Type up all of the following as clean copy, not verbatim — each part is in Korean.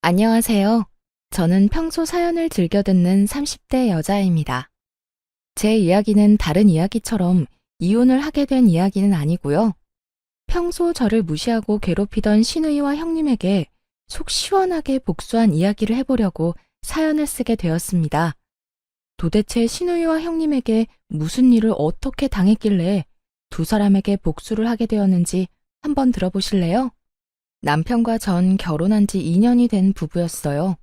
안녕하세요. 저는 평소 사연을 즐겨 듣는 30대 여자입니다. 제 이야기는 다른 이야기처럼 이혼을 하게 된 이야기는 아니고요. 평소 저를 무시하고 괴롭히던 시누이와 형님에게 속 시원하게 복수한 이야기를 해보려고 사연을 쓰게 되었습니다. 도대체 시누이와 형님에게 무슨 일을 어떻게 당했길래 두 사람에게 복수를 하게 되었는지 한번 들어보실래요? 남편과 전 결혼한 지 2년이 된 부부였어요.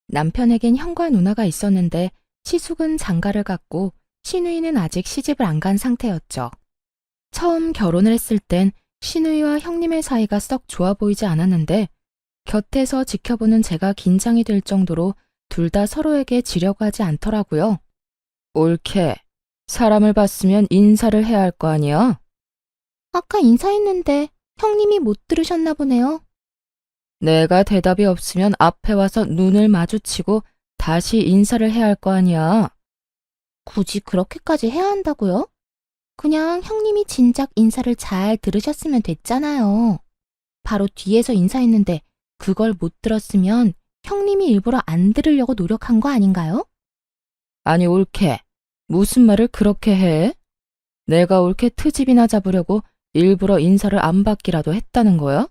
남편에겐 형과 누나가 있었는데 시숙은 장가를 갔고 시누이는 아직 시집을 안 간 상태였죠. 처음 결혼을 했을 땐 시누이와 형님의 사이가 썩 좋아 보이지 않았는데 곁에서 지켜보는 제가 긴장이 될 정도로 둘 다 서로에게 지려고 하지 않더라고요. 옳게. 사람을 봤으면 인사를 해야 할 거 아니야? 아까 인사했는데 형님이 못 들으셨나 보네요. 내가 대답이 없으면 앞에 와서 눈을 마주치고 다시 인사를 해야 할 거 아니야. 굳이 그렇게까지 해야 한다고요? 그냥 형님이 진작 인사를 잘 들으셨으면 됐잖아요. 바로 뒤에서 인사했는데 그걸 못 들었으면 형님이 일부러 안 들으려고 노력한 거 아닌가요? 아니 옳게. 무슨 말을 그렇게 해? 내가 옳게 트집이나 잡으려고 일부러 인사를 안 받기라도 했다는 거야?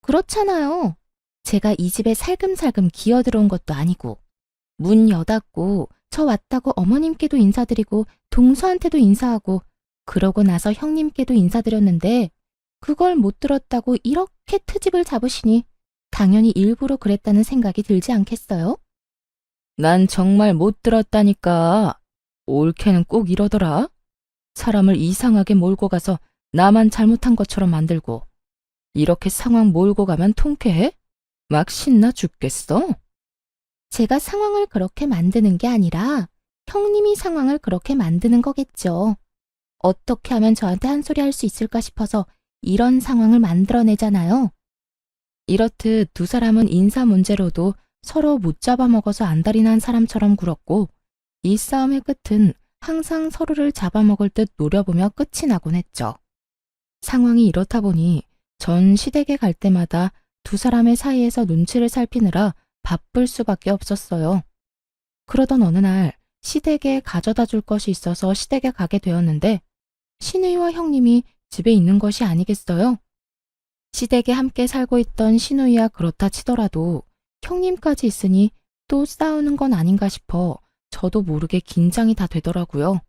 그렇잖아요. 제가 이 집에 살금살금 기어들어온 것도 아니고 문 여닫고 저 왔다고 어머님께도 인사드리고 동서한테도 인사하고 그러고 나서 형님께도 인사드렸는데 그걸 못 들었다고 이렇게 트집을 잡으시니 당연히 일부러 그랬다는 생각이 들지 않겠어요? 난 정말 못 들었다니까. 옳게는 꼭 이러더라. 사람을 이상하게 몰고 가서 나만 잘못한 것처럼 만들고 이렇게 상황 몰고 가면 통쾌해? 막 신나 죽겠어? 제가 상황을 그렇게 만드는 게 아니라 형님이 상황을 그렇게 만드는 거겠죠. 어떻게 하면 저한테 한 소리 할 수 있을까 싶어서 이런 상황을 만들어내잖아요. 이렇듯 두 사람은 인사 문제로도 서로 못 잡아먹어서 안달이 난 사람처럼 굴었고 이 싸움의 끝은 항상 서로를 잡아먹을 듯 노려보며 끝이 나곤 했죠. 상황이 이렇다 보니 전 시댁에 갈 때마다 두 사람의 사이에서 눈치를 살피느라 바쁠 수밖에 없었어요. 그러던 어느 날 시댁에 가져다 줄 것이 있어서 시댁에 가게 되었는데 시누이와 형님이 집에 있는 것이 아니겠어요? 시댁에 함께 살고 있던 시누이야 그렇다 치더라도 형님까지 있으니 또 싸우는 건 아닌가 싶어 저도 모르게 긴장이 다 되더라고요.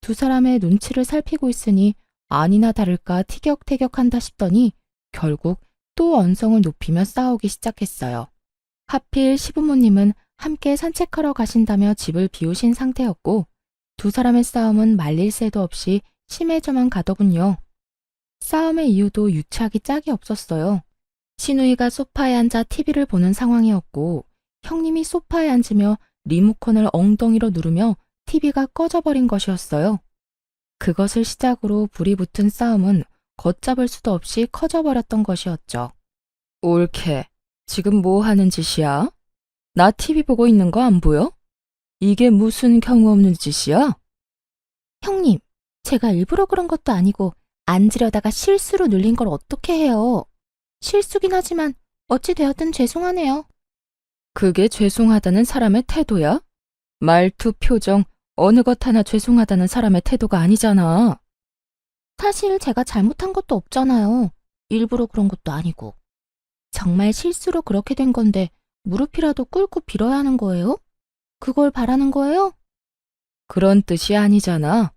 두 사람의 눈치를 살피고 있으니 아니나 다를까 티격태격한다 싶더니 결국 또 언성을 높이며 싸우기 시작했어요. 하필 시부모님은 함께 산책하러 가신다며 집을 비우신 상태였고 두 사람의 싸움은 말릴 새도 없이 심해져만 가더군요. 싸움의 이유도 유치하기 짝이 없었어요. 시누이가 소파에 앉아 TV를 보는 상황이었고 형님이 소파에 앉으며 리모컨을 엉덩이로 누르며 TV가 꺼져버린 것이었어요. 그것을 시작으로 불이 붙은 싸움은 걷잡을 수도 없이 커져버렸던 것이었죠. 옳게. 지금 뭐 하는 짓이야? 나 TV 보고 있는 거 안 보여? 이게 무슨 경우 없는 짓이야? 형님, 제가 일부러 그런 것도 아니고 앉으려다가 실수로 눌린 걸 어떻게 해요? 실수긴 하지만 어찌 되었든 죄송하네요. 그게 죄송하다는 사람의 태도야? 말투, 표정, 어느 것 하나 죄송하다는 사람의 태도가 아니잖아. 사실 제가 잘못한 것도 없잖아요. 일부러 그런 것도 아니고. 정말 실수로 그렇게 된 건데 무릎이라도 꿇고 빌어야 하는 거예요? 그걸 바라는 거예요? 그런 뜻이 아니잖아.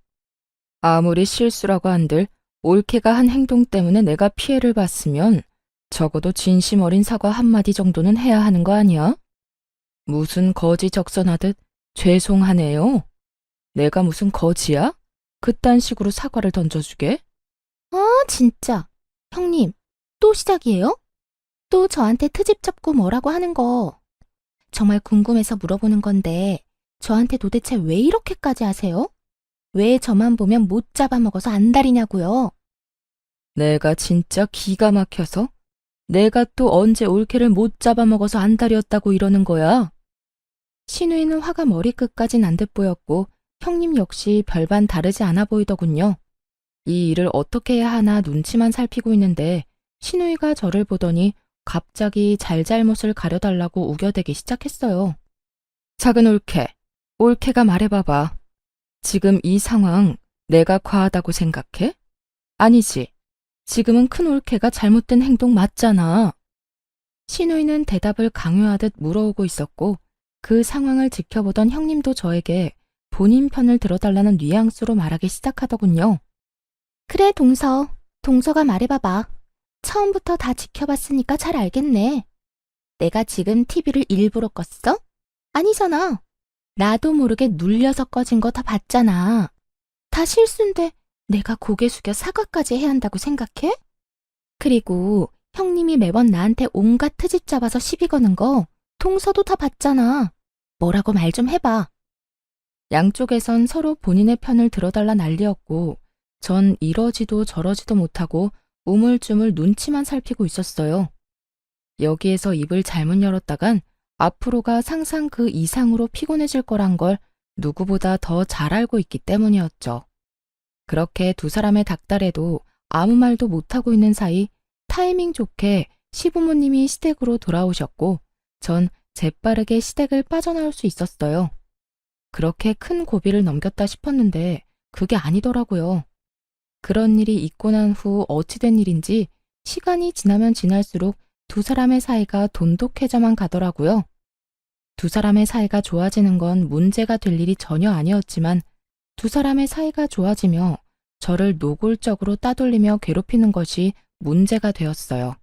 아무리 실수라고 한들 옳게가 한 행동 때문에 내가 피해를 봤으면 적어도 진심 어린 사과 한마디 정도는 해야 하는 거 아니야? 무슨 거지 적선하듯 죄송하네요. 내가 무슨 거지야? 그딴 식으로 사과를 던져주게? 아, 진짜. 형님, 또 시작이에요? 또 저한테 트집 잡고 뭐라고 하는 거. 정말 궁금해서 물어보는 건데 저한테 도대체 왜 이렇게까지 하세요? 왜 저만 보면 못 잡아먹어서 안달이냐고요? 내가 진짜 기가 막혀서? 내가 또 언제 올케를 못 잡아먹어서 안달이었다고 이러는 거야? 시누이는 화가 머리끝까지 난 듯 보였고 형님 역시 별반 다르지 않아 보이더군요. 이 일을 어떻게 해야 하나 눈치만 살피고 있는데 시누이가 저를 보더니 갑자기 잘잘못을 가려달라고 우겨대기 시작했어요. 작은 올케, 올케가 말해봐봐. 지금 이 상황 내가 과하다고 생각해? 아니지. 지금은 큰 올케가 잘못된 행동 맞잖아. 시누이는 대답을 강요하듯 물어오고 있었고 그 상황을 지켜보던 형님도 저에게 본인 편을 들어달라는 뉘앙스로 말하기 시작하더군요. 그래, 동서가 말해봐봐. 처음부터 다 지켜봤으니까 잘 알겠네. 내가 지금 TV를 일부러 껐어? 아니잖아. 나도 모르게 눌려서 꺼진 거 다 봤잖아. 다 실수인데 내가 고개 숙여 사과까지 해야 한다고 생각해? 그리고 형님이 매번 나한테 온갖 트집 잡아서 시비 거는 거 동서도 다 봤잖아. 뭐라고 말 좀 해봐. 양쪽에선 서로 본인의 편을 들어달라 난리였고 전 이러지도 저러지도 못하고 우물쭈물 눈치만 살피고 있었어요. 여기에서 입을 잘못 열었다간 앞으로가 상상 그 이상으로 피곤해질 거란 걸 누구보다 더 잘 알고 있기 때문이었죠. 그렇게 두 사람의 닥달에도 아무 말도 못하고 있는 사이 타이밍 좋게 시부모님이 시댁으로 돌아오셨고 전 재빠르게 시댁을 빠져나올 수 있었어요. 그렇게 큰 고비를 넘겼다 싶었는데 그게 아니더라고요. 그런 일이 있고 난 후 어찌된 일인지 시간이 지나면 지날수록 두 사람의 사이가 돈독해져만 가더라고요. 두 사람의 사이가 좋아지는 건 문제가 될 일이 전혀 아니었지만 두 사람의 사이가 좋아지며 저를 노골적으로 따돌리며 괴롭히는 것이 문제가 되었어요.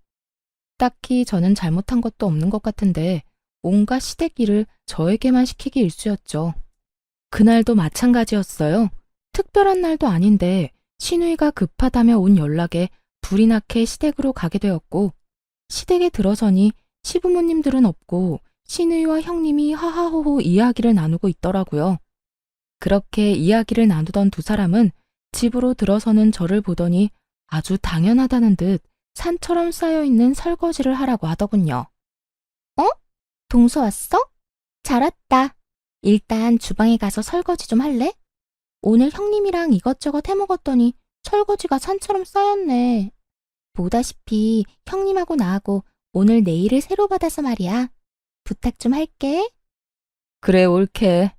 딱히 저는 잘못한 것도 없는 것 같은데 온갖 시댁 일을 저에게만 시키기 일쑤였죠. 그날도 마찬가지였어요. 특별한 날도 아닌데 시누이가 급하다며 온 연락에 불이 나게 시댁으로 가게 되었고 시댁에 들어서니 시부모님들은 없고 시누이와 형님이 하하호호 이야기를 나누고 있더라고요. 그렇게 이야기를 나누던 두 사람은 집으로 들어서는 저를 보더니 아주 당연하다는 듯 산처럼 쌓여있는 설거지를 하라고 하더군요. 어? 동서 왔어? 잘 왔다. 일단 주방에 가서 설거지 좀 할래? 오늘 형님이랑 이것저것 해먹었더니 설거지가 산처럼 쌓였네. 보다시피 형님하고 나하고 오늘 네일을 새로 받아서 말이야. 부탁 좀 할게. 그래, 옳게.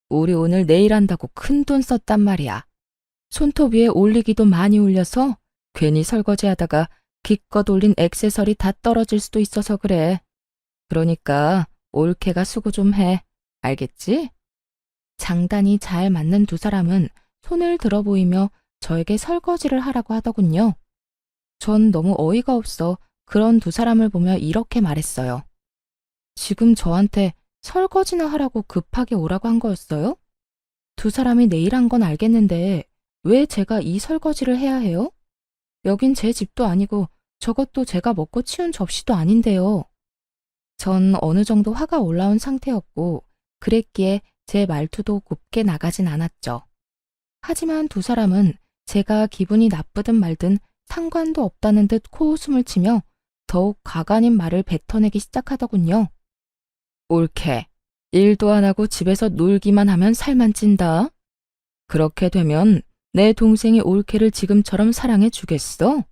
우리 오늘 네일 한다고 큰돈 썼단 말이야. 손톱 위에 올리기도 많이 올려서 괜히 설거지하다가 기껏 올린 액세서리 다 떨어질 수도 있어서 그래. 그러니까 옳게가 수고 좀 해. 알겠지? 장단이 잘 맞는 두 사람은 손을 들어 보이며 저에게 설거지를 하라고 하더군요. 전 너무 어이가 없어 그런 두 사람을 보며 이렇게 말했어요. 지금 저한테 설거지나 하라고 급하게 오라고 한 거였어요? 두 사람이 내일 한 건 알겠는데 왜 제가 이 설거지를 해야 해요? 여긴 제 집도 아니고 저것도 제가 먹고 치운 접시도 아닌데요. 전 어느 정도 화가 올라온 상태였고 그랬기에 제 말투도 곱게 나가진 않았죠. 하지만 두 사람은 제가 기분이 나쁘든 말든 상관도 없다는 듯 코웃음을 치며 더욱 가관인 말을 뱉어내기 시작하더군요. 옳게. 일도 안 하고 집에서 놀기만 하면 살만 찐다. 그렇게 되면 내 동생이 옳게를 지금처럼 사랑해 주겠어?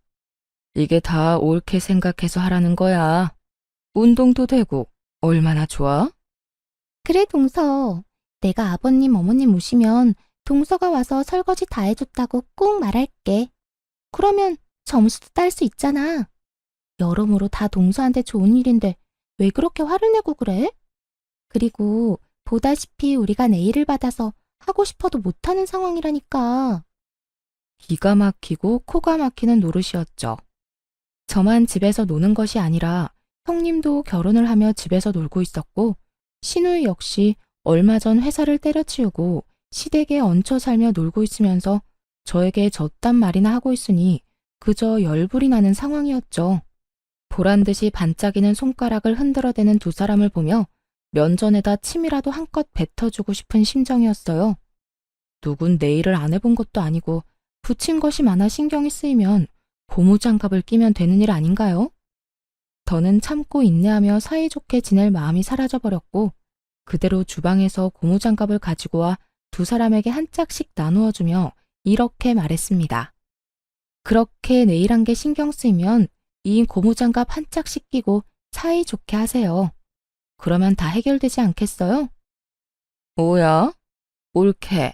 이게 다 옳게 생각해서 하라는 거야. 운동도 되고 얼마나 좋아? 그래, 동서. 내가 아버님, 어머님 오시면 동서가 와서 설거지 다 해줬다고 꼭 말할게. 그러면 점수도 딸 수 있잖아. 여러모로 다 동서한테 좋은 일인데 왜 그렇게 화를 내고 그래? 그리고 보다시피 우리가 네일을 받아서 하고 싶어도 못하는 상황이라니까. 기가 막히고 코가 막히는 노릇이었죠. 저만 집에서 노는 것이 아니라 형님도 결혼을 하며 집에서 놀고 있었고 시누이 역시 얼마 전 회사를 때려치우고 시댁에 얹혀 살며 놀고 있으면서 저에게 저딴 말이나 하고 있으니 그저 열불이 나는 상황이었죠. 보란듯이 반짝이는 손가락을 흔들어대는 두 사람을 보며 면전에다 침이라도 한껏 뱉어주고 싶은 심정이었어요. 누군 네일을 안 해본 것도 아니고 붙인 것이 많아 신경이 쓰이면 고무장갑을 끼면 되는 일 아닌가요? 더는 참고 인내하며 사이좋게 지낼 마음이 사라져버렸고 그대로 주방에서 고무장갑을 가지고 와 두 사람에게 한 짝씩 나누어 주며 이렇게 말했습니다. 그렇게 네일한 게 신경 쓰이면 이 고무장갑 한 짝씩 끼고 사이좋게 하세요. 그러면 다 해결되지 않겠어요? 뭐야? 옳게.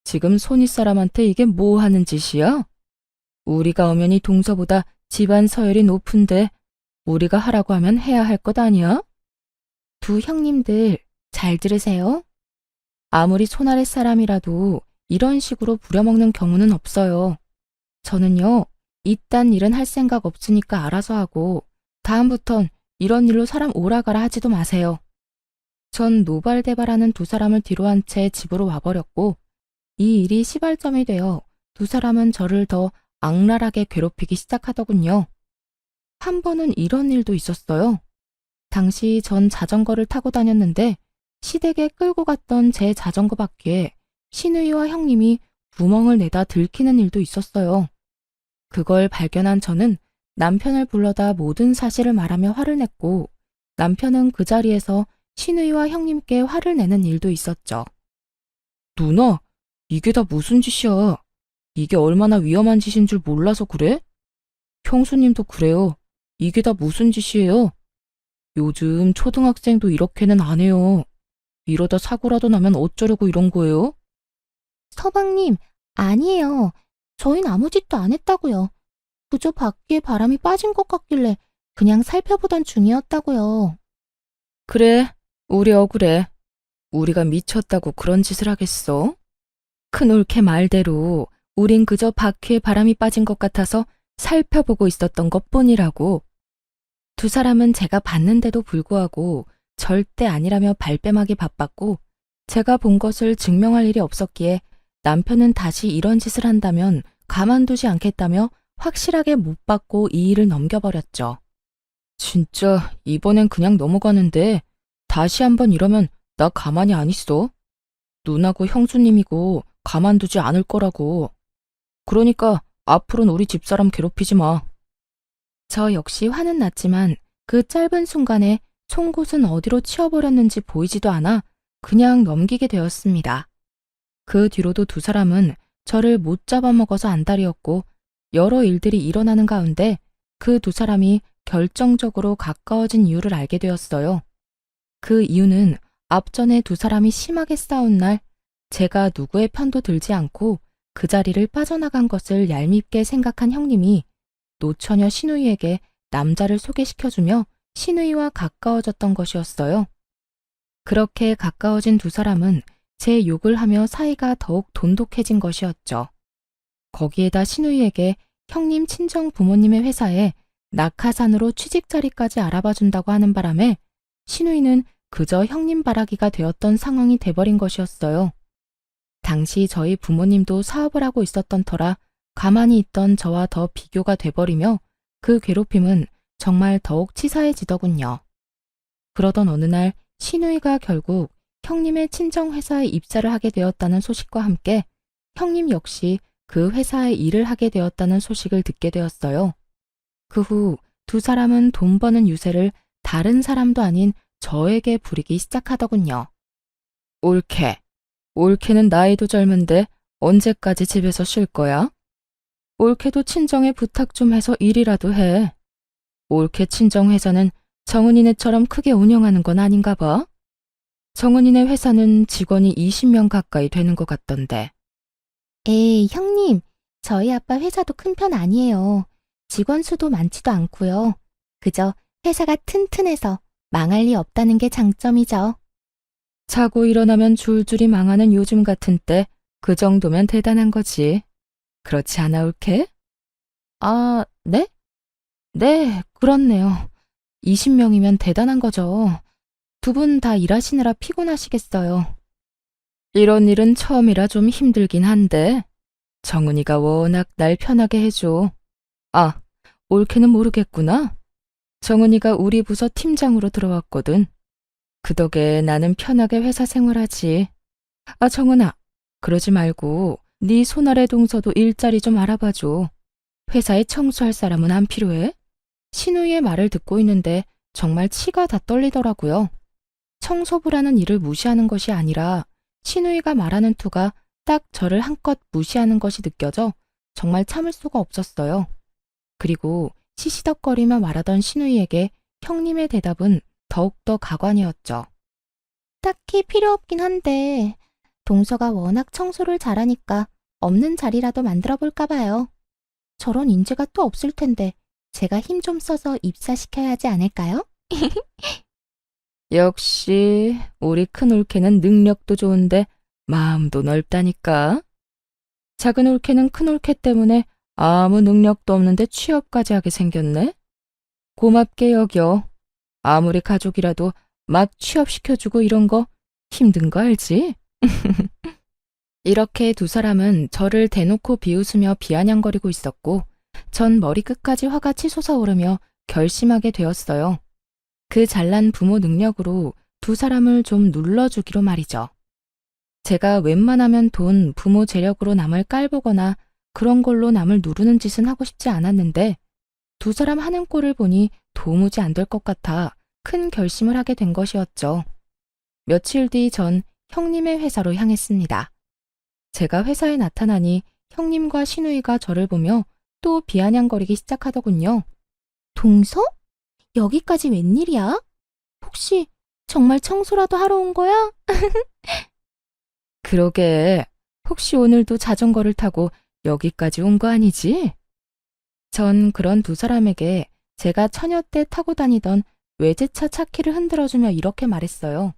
지금 손윗 사람한테 이게 뭐 하는 짓이야? 우리가 엄연히 동서보다 집안 서열이 높은데 우리가 하라고 하면 해야 할 것 아니야? 두 형님들 잘 들으세요. 아무리 손아랫 사람이라도 이런 식으로 부려먹는 경우는 없어요. 저는요, 이딴 일은 할 생각 없으니까 알아서 하고 다음부턴 이런 일로 사람 오라가라 하지도 마세요. 전 노발대발하는 두 사람을 뒤로 한 채 집으로 와버렸고 이 일이 시발점이 되어 두 사람은 저를 더 악랄하게 괴롭히기 시작하더군요. 한 번은 이런 일도 있었어요. 당시 전 자전거를 타고 다녔는데 시댁에 끌고 갔던 제 자전거 바퀴에 시누이와 형님이 구멍을 내다 들키는 일도 있었어요. 그걸 발견한 저는 남편을 불러다 모든 사실을 말하며 화를 냈고 남편은 그 자리에서 시누이와 형님께 화를 내는 일도 있었죠. 누나, 이게 다 무슨 짓이야? 이게 얼마나 위험한 짓인 줄 몰라서 그래? 형수님도 그래요. 이게 다 무슨 짓이에요? 요즘 초등학생도 이렇게는 안 해요. 이러다 사고라도 나면 어쩌려고 이런 거예요? 서방님, 아니에요. 저흰 아무 짓도 안 했다고요. 그저 바퀴에 바람이 빠진 것 같길래 그냥 살펴보던 중이었다고요. 그래, 우리 억울해. 우리가 미쳤다고 그런 짓을 하겠어? 큰올케 말대로 우린 그저 바퀴에 바람이 빠진 것 같아서 살펴보고 있었던 것뿐이라고. 두 사람은 제가 봤는데도 불구하고 절대 아니라며 발뺌하기 바빴고 제가 본 것을 증명할 일이 없었기에 남편은 다시 이런 짓을 한다면 가만두지 않겠다며 확실하게 못 받고 이 일을 넘겨버렸죠. 진짜 이번엔 그냥 넘어가는데 다시 한번 이러면 나 가만히 안 있어. 누나고 형수님이고 가만두지 않을 거라고. 그러니까 앞으로는 우리 집사람 괴롭히지 마. 저 역시 화는 났지만 그 짧은 순간에 송곳은 어디로 치워버렸는지 보이지도 않아 그냥 넘기게 되었습니다. 그 뒤로도 두 사람은 저를 못 잡아먹어서 안달이었고 여러 일들이 일어나는 가운데 그 두 사람이 결정적으로 가까워진 이유를 알게 되었어요. 그 이유는 앞전에 두 사람이 심하게 싸운 날 제가 누구의 편도 들지 않고 그 자리를 빠져나간 것을 얄밉게 생각한 형님이 노처녀 시누이에게 남자를 소개시켜주며 시누이와 가까워졌던 것이었어요. 그렇게 가까워진 두 사람은 제 욕을 하며 사이가 더욱 돈독해진 것이었죠. 거기에다 시누이에게 형님 친정 부모님의 회사에 낙하산으로 취직 자리까지 알아봐준다고 하는 바람에 시누이는 그저 형님 바라기가 되었던 상황이 돼버린 것이었어요. 당시 저희 부모님도 사업을 하고 있었던 터라 가만히 있던 저와 더 비교가 돼버리며 그 괴롭힘은 정말 더욱 치사해지더군요. 그러던 어느 날 시누이가 결국 형님의 친정회사에 입사를 하게 되었다는 소식과 함께 형님 역시 그 회사에 일을 하게 되었다는 소식을 듣게 되었어요. 그 후 두 사람은 돈 버는 유세를 다른 사람도 아닌 저에게 부리기 시작하더군요. 옳게. 옳게는 나이도 젊은데 언제까지 집에서 쉴 거야? 옳게도 친정에 부탁 좀 해서 일이라도 해. 옳게 친정 회사는 정은이네처럼 크게 운영하는 건 아닌가 봐. 정은이네 회사는 직원이 20명 가까이 되는 것 같던데. 에이, 형님. 저희 아빠 회사도 큰 편 아니에요. 직원 수도 많지도 않고요. 그저 회사가 튼튼해서 망할 리 없다는 게 장점이죠. 자고 일어나면 줄줄이 망하는 요즘 같은 때 그 정도면 대단한 거지. 그렇지 않아, 옳게? 아, 네? 네, 그렇네요. 20명이면 대단한 거죠. 두 분 다 일하시느라 피곤하시겠어요. 이런 일은 처음이라 좀 힘들긴 한데 정은이가 워낙 날 편하게 해줘. 아, 옳게는 모르겠구나. 정은이가 우리 부서 팀장으로 들어왔거든. 그 덕에 나는 편하게 회사 생활하지. 아, 정은아, 그러지 말고 네 손아래 동서도 일자리 좀 알아봐줘. 회사에 청소할 사람은 안 필요해? 신우이의 말을 듣고 있는데 정말 치가 다 떨리더라고요. 청소부라는 일을 무시하는 것이 아니라 신우이가 말하는 투가 딱 저를 한껏 무시하는 것이 느껴져 정말 참을 수가 없었어요. 그리고 시시덕거리며 말하던 신우이에게 형님의 대답은 더욱더 가관이었죠. 딱히 필요 없긴 한데 동서가 워낙 청소를 잘하니까 없는 자리라도 만들어 볼까 봐요. 저런 인재가 또 없을 텐데 제가 힘 좀 써서 입사시켜야 하지 않을까요? 역시 우리 큰 올케는 능력도 좋은데 마음도 넓다니까. 작은 올케는 큰 올케 때문에 아무 능력도 없는데 취업까지 하게 생겼네. 고맙게 여겨. 아무리 가족이라도 막 취업시켜주고 이런 거 힘든 거 알지? 이렇게 두 사람은 저를 대놓고 비웃으며 비아냥거리고 있었고 전 머리끝까지 화가 치솟아 오르며 결심하게 되었어요. 그 잘난 부모 능력으로 두 사람을 좀 눌러주기로 말이죠. 제가 웬만하면 돈, 부모 재력으로 남을 깔보거나 그런 걸로 남을 누르는 짓은 하고 싶지 않았는데 두 사람 하는 꼴을 보니 도무지 안 될 것 같아 큰 결심을 하게 된 것이었죠. 며칠 뒤 전 형님의 회사로 향했습니다. 제가 회사에 나타나니 형님과 신우이가 저를 보며 또 비아냥거리기 시작하더군요. 동서? 여기까지 웬일이야? 혹시 정말 청소라도 하러 온 거야? 그러게, 혹시 오늘도 자전거를 타고 여기까지 온 거 아니지? 전 그런 두 사람에게 제가 처녀 때 타고 다니던 외제차 차키를 흔들어주며 이렇게 말했어요.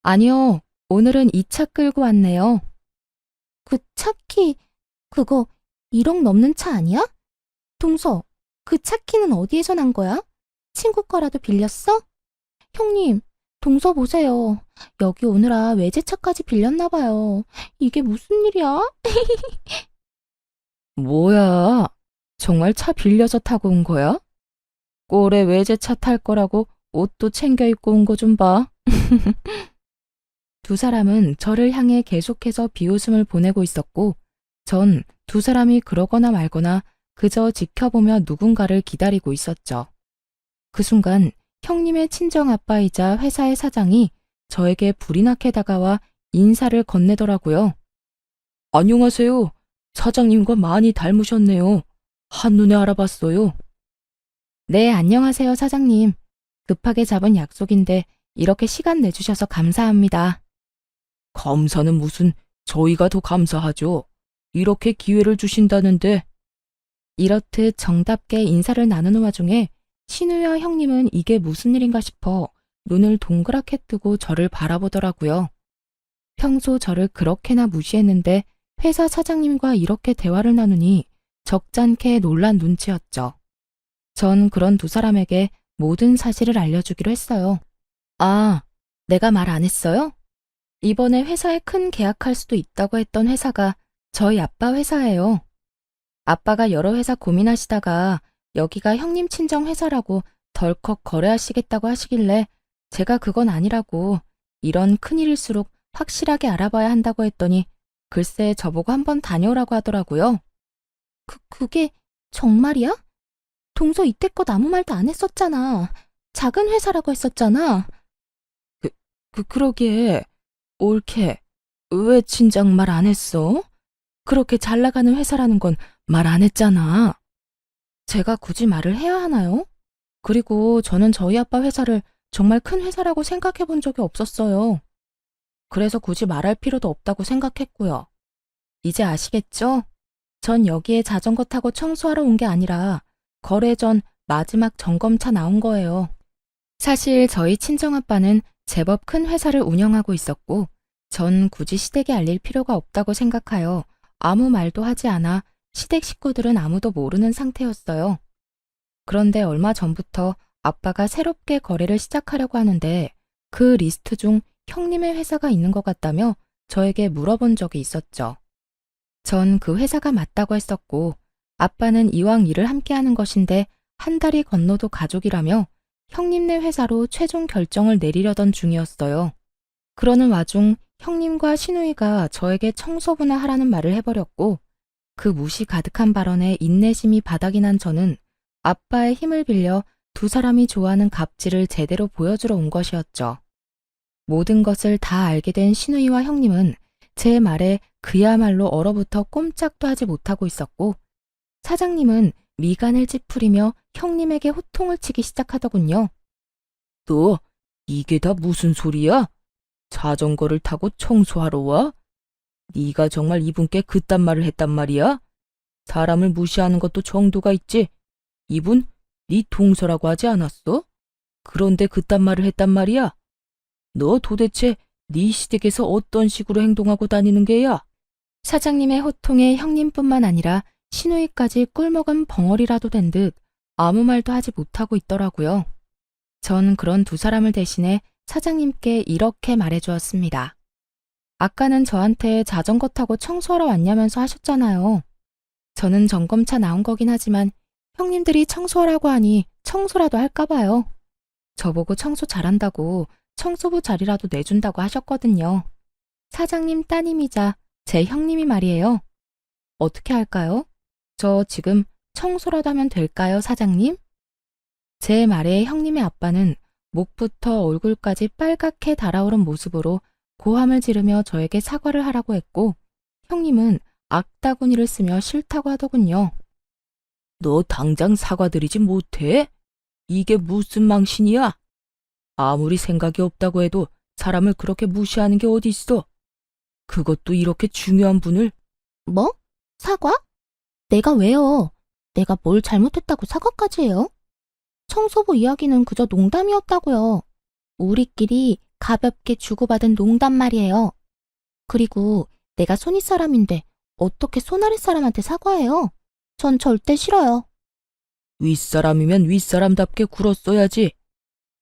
아니요, 오늘은 이 차 끌고 왔네요. 그 차키, 그거 1억 넘는 차 아니야? 동서, 그 차키는 어디에서 난 거야? 친구 거라도 빌렸어? 형님, 동서 보세요. 여기 오느라 외제차까지 빌렸나 봐요. 이게 무슨 일이야? 뭐야? 정말 차 빌려서 타고 온 거야? 꼴에 외제차 탈 거라고 옷도 챙겨 입고 온 거 좀 봐. 두 사람은 저를 향해 계속해서 비웃음을 보내고 있었고 전 두 사람이 그러거나 말거나 그저 지켜보며 누군가를 기다리고 있었죠. 그 순간 형님의 친정아빠이자 회사의 사장이 저에게 불이 나게 다가와 인사를 건네더라고요. 안녕하세요. 사장님과 많이 닮으셨네요. 한눈에 알아봤어요. 네, 안녕하세요, 사장님. 급하게 잡은 약속인데 이렇게 시간 내주셔서 감사합니다. 감사는 무슨, 저희가 더 감사하죠. 이렇게 기회를 주신다는데. 이렇듯 정답게 인사를 나누는 와중에 신우와 형님은 이게 무슨 일인가 싶어 눈을 동그랗게 뜨고 저를 바라보더라고요. 평소 저를 그렇게나 무시했는데 회사 사장님과 이렇게 대화를 나누니 적잖게 놀란 눈치였죠. 전 그런 두 사람에게 모든 사실을 알려주기로 했어요. 아, 내가 말 안 했어요? 이번에 회사에 큰 계약할 수도 있다고 했던 회사가 저희 아빠 회사예요. 아빠가 여러 회사 고민하시다가 여기가 형님 친정 회사라고 덜컥 거래하시겠다고 하시길래 제가 그건 아니라고 이런 큰일일수록 확실하게 알아봐야 한다고 했더니 글쎄 저보고 한번 다녀오라고 하더라고요. 그게 정말이야? 동서 이때껏 아무 말도 안 했었잖아. 작은 회사라고 했었잖아. 그러게. 옳게. 왜 진작 말 안 했어? 그렇게 잘 나가는 회사라는 건 말 안 했잖아. 제가 굳이 말을 해야 하나요? 그리고 저는 저희 아빠 회사를 정말 큰 회사라고 생각해 본 적이 없었어요. 그래서 굳이 말할 필요도 없다고 생각했고요. 이제 아시겠죠? 전 여기에 자전거 타고 청소하러 온 게 아니라 거래 전 마지막 점검차 나온 거예요. 사실 저희 친정아빠는 제법 큰 회사를 운영하고 있었고 전 굳이 시댁에 알릴 필요가 없다고 생각하여 아무 말도 하지 않아 시댁 식구들은 아무도 모르는 상태였어요. 그런데 얼마 전부터 아빠가 새롭게 거래를 시작하려고 하는데 그 리스트 중 형님의 회사가 있는 것 같다며 저에게 물어본 적이 있었죠. 전 그 회사가 맞다고 했었고 아빠는 이왕 일을 함께 하는 것인데 한 달이 건너도 가족이라며 형님네 회사로 최종 결정을 내리려던 중이었어요. 그러는 와중 형님과 신우이가 저에게 청소부나 하라는 말을 해버렸고 그 무시 가득한 발언에 인내심이 바닥이 난 저는 아빠의 힘을 빌려 두 사람이 좋아하는 갑질을 제대로 보여주러 온 것이었죠. 모든 것을 다 알게 된 신우이와 형님은 제 말에 그야말로 얼어붙어 꼼짝도 하지 못하고 있었고 사장님은 미간을 찌푸리며 형님에게 호통을 치기 시작하더군요. 너, 이게 다 무슨 소리야? 자전거를 타고 청소하러 와? 네가 정말 이분께 그딴 말을 했단 말이야? 사람을 무시하는 것도 정도가 있지. 이분, 네 동서라고 하지 않았어? 그런데 그딴 말을 했단 말이야? 너 도대체 네 시댁에서 어떤 식으로 행동하고 다니는 게야? 사장님의 호통에 형님뿐만 아니라 시누이까지 꿀먹은 벙어리라도 된 듯 아무 말도 하지 못하고 있더라고요. 전 그런 두 사람을 대신해 사장님께 이렇게 말해주었습니다. 아까는 저한테 자전거 타고 청소하러 왔냐면서 하셨잖아요. 저는 점검차 나온 거긴 하지만 형님들이 청소하라고 하니 청소라도 할까 봐요. 저보고 청소 잘한다고 청소부 자리라도 내준다고 하셨거든요. 사장님 따님이자 제 형님이 말이에요. 어떻게 할까요? 저 지금 청소라도 하면 될까요, 사장님? 제 말에 형님의 아빠는 목부터 얼굴까지 빨갛게 달아오른 모습으로 고함을 지르며 저에게 사과를 하라고 했고, 형님은 악다구니를 쓰며 싫다고 하더군요. 너 당장 사과드리지 못해? 이게 무슨 망신이야? 아무리 생각이 없다고 해도 사람을 그렇게 무시하는 게 어디 있어? 그것도 이렇게 중요한 분을. 뭐? 사과? 내가 왜요? 내가 뭘 잘못했다고 사과까지 해요? 청소부 이야기는 그저 농담이었다고요. 우리끼리 가볍게 주고받은 농담 말이에요. 그리고 내가 손윗 사람인데 어떻게 손아랫 사람한테 사과해요? 전 절대 싫어요. 윗사람이면 윗사람답게 굴었어야지.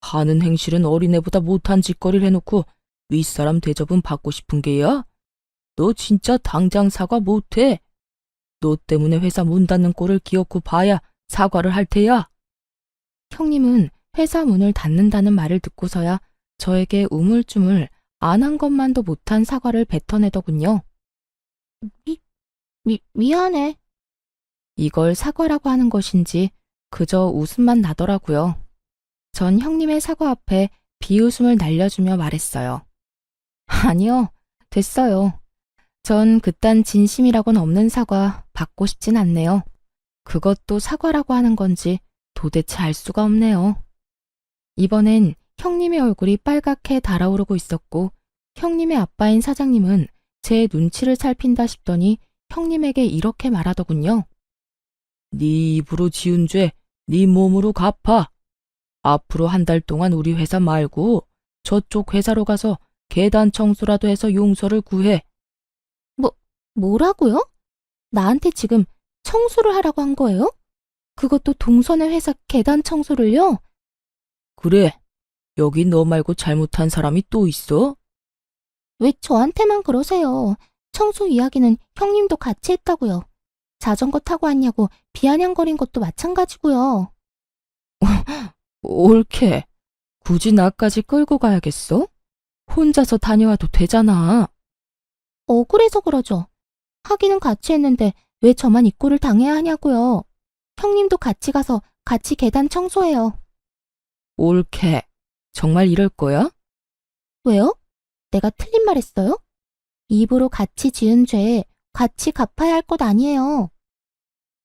하는 행실은 어린애보다 못한 짓거리를 해놓고 윗사람 대접은 받고 싶은 게야? 너 진짜 당장 사과 못해. 너 때문에 회사 문 닫는 꼴을 기어코 봐야 사과를 할 테야. 형님은 회사 문을 닫는다는 말을 듣고서야 저에게 우물쭈물 안 한 것만도 못한 사과를 뱉어내더군요. 미안해. 이걸 사과라고 하는 것인지 그저 웃음만 나더라고요. 전 형님의 사과 앞에 비웃음을 날려주며 말했어요. 아니요, 됐어요. 전 그딴 진심이라곤 없는 사과 받고 싶진 않네요. 그것도 사과라고 하는 건지 도대체 알 수가 없네요. 이번엔 형님의 얼굴이 빨갛게 달아오르고 있었고, 형님의 아빠인 사장님은 제 눈치를 살핀다 싶더니 형님에게 이렇게 말하더군요. 네 입으로 지은 죄, 네 몸으로 갚아. 앞으로 한 달 동안 우리 회사 말고 저쪽 회사로 가서 계단 청소라도 해서 용서를 구해. 뭐라고요? 나한테 지금 청소를 하라고 한 거예요? 그것도 동선의 회사 계단 청소를요? 그래, 여기 너 말고 잘못한 사람이 또 있어? 왜 저한테만 그러세요? 청소 이야기는 형님도 같이 했다고요. 자전거 타고 왔냐고 비아냥거린 것도 마찬가지고요. 옳게. 굳이 나까지 끌고 가야겠어? 혼자서 다녀와도 되잖아. 억울해서 그러죠. 하기는 같이 했는데 왜 저만 이 꼴을 당해야 하냐고요. 형님도 같이 가서 같이 계단 청소해요. 옳게. 정말 이럴 거야? 왜요? 내가 틀린 말 했어요? 입으로 같이 지은 죄 같이 갚아야 할 것 아니에요.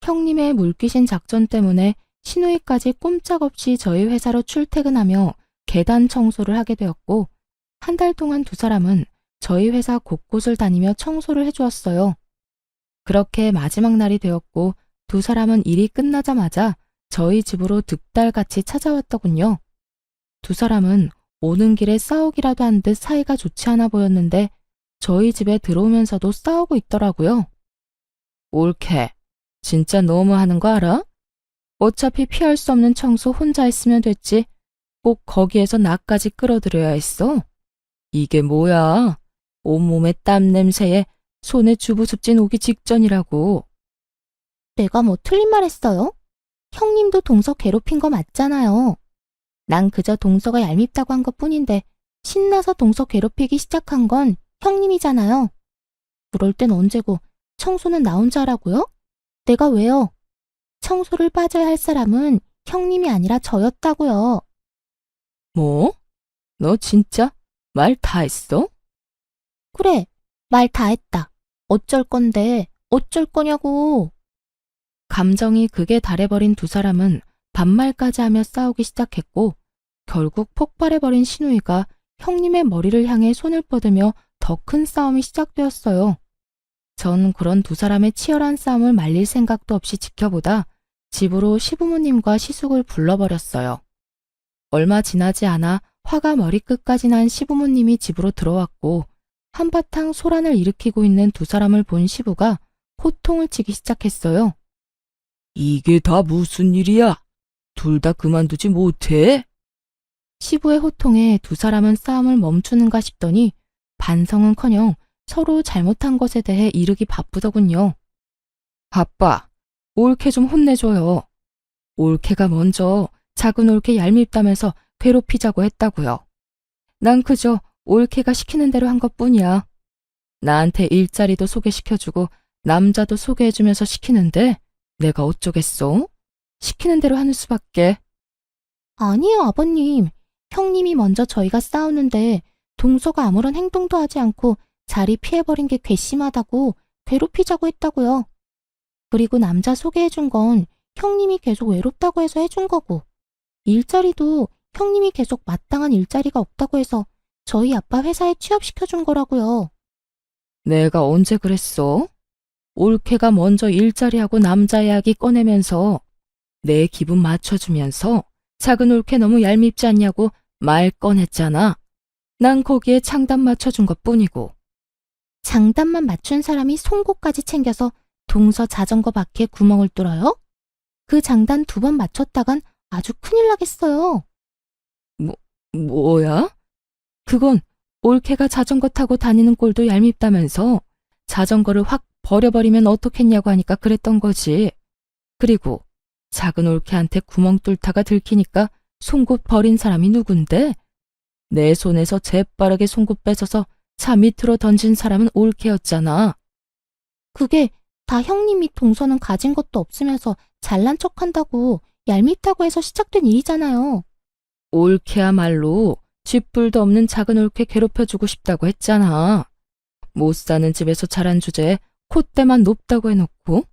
형님의 물귀신 작전 때문에 시누이까지 꼼짝없이 저희 회사로 출퇴근하며 계단 청소를 하게 되었고, 한 달 동안 두 사람은 저희 회사 곳곳을 다니며 청소를 해주었어요. 그렇게 마지막 날이 되었고, 두 사람은 일이 끝나자마자 저희 집으로 득달같이 찾아왔더군요. 두 사람은 오는 길에 싸우기라도 한 듯 사이가 좋지 않아 보였는데 저희 집에 들어오면서도 싸우고 있더라고요. 옳게. 진짜 너무하는 거 알아? 어차피 피할 수 없는 청소 혼자 했으면 됐지. 꼭 거기에서 나까지 끌어들여야 했어. 이게 뭐야? 온몸에 땀 냄새에 손에 주부습진 오기 직전이라고. 내가 뭐 틀린 말 했어요? 형님도 동서 괴롭힌 거 맞잖아요. 난 그저 동서가 얄밉다고 한 것뿐인데 신나서 동서 괴롭히기 시작한 건 형님이잖아요. 그럴 땐 언제고 청소는 나 혼자 하라고요? 내가 왜요? 청소를 빠져야 할 사람은 형님이 아니라 저였다고요. 뭐? 너 진짜 말 다 했어? 그래, 말 다 했다. 어쩔 건데, 어쩔 거냐고. 감정이 극에 달해버린 두 사람은 반말까지 하며 싸우기 시작했고 결국 폭발해버린 신우이가 형님의 머리를 향해 손을 뻗으며 더 큰 싸움이 시작되었어요. 전 그런 두 사람의 치열한 싸움을 말릴 생각도 없이 지켜보다 집으로 시부모님과 시숙을 불러버렸어요. 얼마 지나지 않아 화가 머리끝까지 난 시부모님이 집으로 들어왔고 한바탕 소란을 일으키고 있는 두 사람을 본 시부가 호통을 치기 시작했어요. 이게 다 무슨 일이야? 둘 다 그만두지 못해? 시부의 호통에 두 사람은 싸움을 멈추는가 싶더니 반성은커녕 서로 잘못한 것에 대해 이르기 바쁘더군요. 아빠, 올케 좀 혼내줘요. 올케가 먼저 작은 올케 얄밉다면서 괴롭히자고 했다고요. 난 그저 올케가 시키는 대로 한 것뿐이야. 나한테 일자리도 소개시켜주고 남자도 소개해주면서 시키는데 내가 어쩌겠어? 시키는 대로 하는 수밖에. 아니에요, 아버님. 형님이 먼저 저희가 싸우는데 동서가 아무런 행동도 하지 않고 자리 피해버린 게 괘씸하다고 괴롭히자고 했다고요. 그리고 남자 소개해준 건 형님이 계속 외롭다고 해서 해준 거고 일자리도 형님이 계속 마땅한 일자리가 없다고 해서 저희 아빠 회사에 취업시켜준 거라고요. 내가 언제 그랬어? 올케가 먼저 일자리하고 남자 이야기 꺼내면서 내 기분 맞춰주면서 작은 올케 너무 얄밉지 않냐고 말 꺼냈잖아. 난 거기에 장단 맞춰준 것뿐이고. 장단만 맞춘 사람이 송곳까지 챙겨서 동서 자전거 바퀴에 구멍을 뚫어요? 그 장단 2번 맞췄다간 아주 큰일 나겠어요. 뭐야? 그건 올케가 자전거 타고 다니는 꼴도 얄밉다면서 자전거를 확 버려버리면 어떻겠냐고 하니까 그랬던 거지. 그리고 작은 올케한테 구멍 뚫다가 들키니까 송곳 버린 사람이 누군데? 내 손에서 재빠르게 송곳 뺏어서 차 밑으로 던진 사람은 올케였잖아. 그게 다 형님이 동서는 가진 것도 없으면서 잘난 척한다고 얄밉다고 해서 시작된 일이잖아요. 올케야말로 쥐뿔도 없는 작은 올케 괴롭혀주고 싶다고 했잖아. 못 사는 집에서 자란 주제에 콧대만 높다고 해놓고.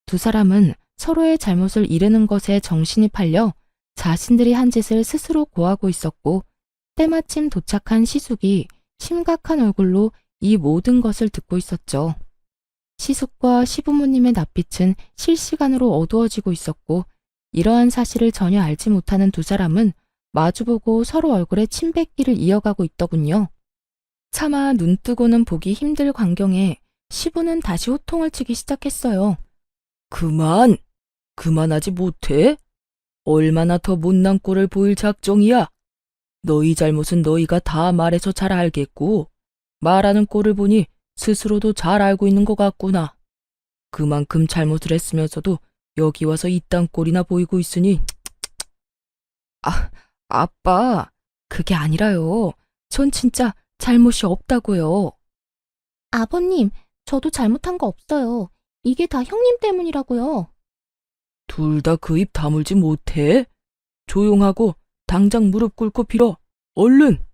두 사람은 서로의 잘못을 이르는 것에 정신이 팔려 자신들이 한 짓을 스스로 고하고 있었고 때마침 도착한 시숙이 심각한 얼굴로 이 모든 것을 듣고 있었죠. 시숙과 시부모님의 낯빛은 실시간으로 어두워지고 있었고 이러한 사실을 전혀 알지 못하는 두 사람은 마주보고 서로 얼굴에 침 뱉기를 이어가고 있더군요. 차마 눈뜨고는 보기 힘들 광경에 시부는 다시 호통을 치기 시작했어요. 그만하지 못해? 얼마나 더 못난 꼴을 보일 작정이야? 너희 잘못은 너희가 다 말해서 잘 알겠고 말하는 꼴을 보니 스스로도 잘 알고 있는 것 같구나. 그만큼 잘못을 했으면서도 여기 와서 이딴 꼴이나 보이고 있으니. 아빠, 그게 아니라요. 전 진짜 잘못이 없다고요. 아버님, 저도 잘못한 거 없어요. 이게 다 형님 때문이라고요. 둘 다 그 입 다물지 못해? 조용하고 당장 무릎 꿇고 빌어. 얼른!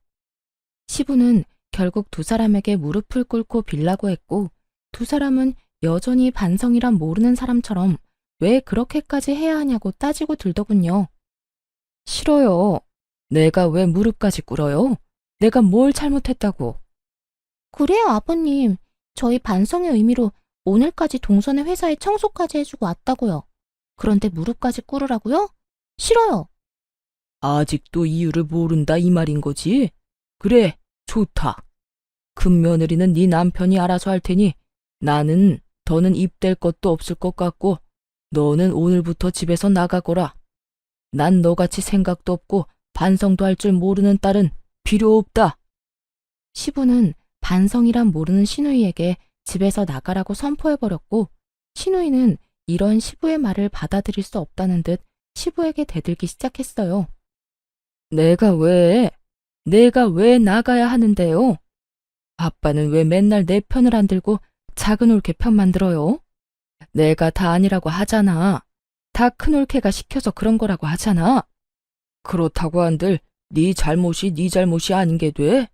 시부는 결국 두 사람에게 무릎을 꿇고 빌라고 했고 두 사람은 여전히 반성이란 모르는 사람처럼 왜 그렇게까지 해야 하냐고 따지고 들더군요. 싫어요. 내가 왜 무릎까지 꿇어요? 내가 뭘 잘못했다고. 그래요, 아버님. 저희 반성의 의미로 오늘까지 동선의 회사에 청소까지 해주고 왔다고요. 그런데 무릎까지 꿇으라고요? 싫어요. 아직도 이유를 모른다 이 말인 거지? 그래, 좋다. 큰 며느리는 네 남편이 알아서 할 테니 나는 더는 입댈 것도 없을 것 같고 너는 오늘부터 집에서 나가거라. 난 너같이 생각도 없고 반성도 할 줄 모르는 딸은 필요 없다. 시부는 반성이란 모르는 시누이에게 집에서 나가라고 선포해버렸고 시누이는 이런 시부의 말을 받아들일 수 없다는 듯 시부에게 대들기 시작했어요. 내가 왜 나가야 하는데요? 아빠는 왜 맨날 내 편을 안 들고 작은 올케 편만 들어요? 내가 다 아니라고 하잖아. 다 큰 올케가 시켜서 그런 거라고 하잖아. 그렇다고 한들 네 잘못이 아닌 게 돼?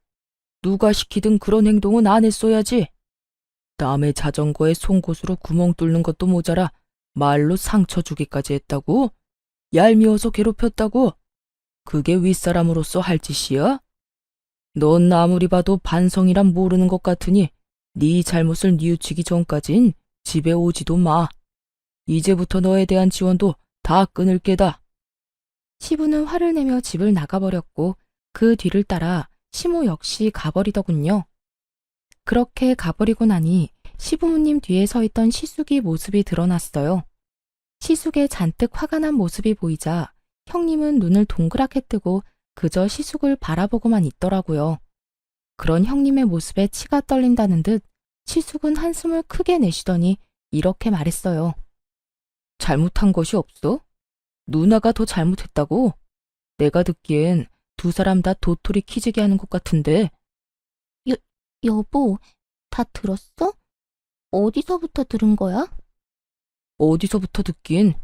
누가 시키든 그런 행동은 안 했어야지. 남의 자전거에 송곳으로 구멍 뚫는 것도 모자라 말로 상처 주기까지 했다고? 얄미워서 괴롭혔다고? 그게 윗사람으로서 할 짓이야? 넌 아무리 봐도 반성이란 모르는 것 같으니 네 잘못을 뉘우치기 전까진 집에 오지도 마. 이제부터 너에 대한 지원도 다 끊을 게다. 시부는 화를 내며 집을 나가버렸고 그 뒤를 따라 시모 역시 가버리더군요. 그렇게 가버리고 나니 시부모님 뒤에 서 있던 시숙이 모습이 드러났어요. 시숙의 잔뜩 화가 난 모습이 보이자 형님은 눈을 동그랗게 뜨고 그저 시숙을 바라보고만 있더라고요. 그런 형님의 모습에 치가 떨린다는 듯 시숙은 한숨을 크게 내쉬더니 이렇게 말했어요. 잘못한 것이 없어? 누나가 더 잘못했다고? 내가 듣기엔 두 사람 다 도토리 키지게 하는 것 같은데. 여보, 다 들었어? 어디서부터 들은 거야? 어디서부터 듣긴.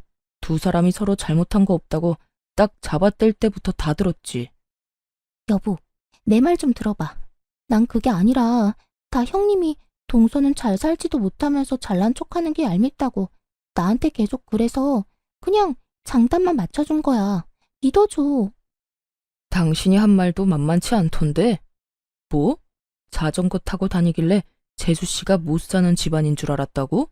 두 사람이 서로 잘못한 거 없다고 딱 잡아뗄 때부터 다 들었지. 여보, 내 말 좀 들어봐. 난 그게 아니라 다 형님이 동서는 잘 살지도 못하면서 잘난 척하는 게 얄밉다고 나한테 계속 그래서 그냥 장단만 맞춰준 거야. 믿어줘. 당신이 한 말도 만만치 않던데. 뭐? 자전거 타고 다니길래 재수씨가 못 사는 집안인 줄 알았다고?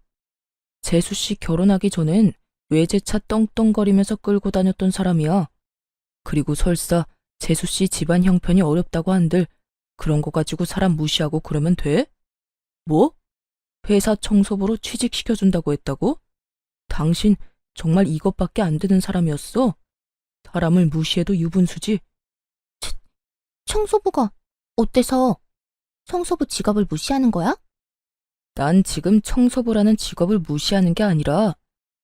재수씨 결혼하기 전엔 외제차 떵떵거리면서 끌고 다녔던 사람이야. 그리고 설사 재수씨 집안 형편이 어렵다고 한들 그런 거 가지고 사람 무시하고 그러면 돼? 뭐? 회사 청소부로 취직시켜준다고 했다고? 당신 정말 이것밖에 안 되는 사람이었어? 사람을 무시해도 유분수지. 청소부가 어때서? 청소부 직업을 무시하는 거야? 난 지금 청소부라는 직업을 무시하는 게 아니라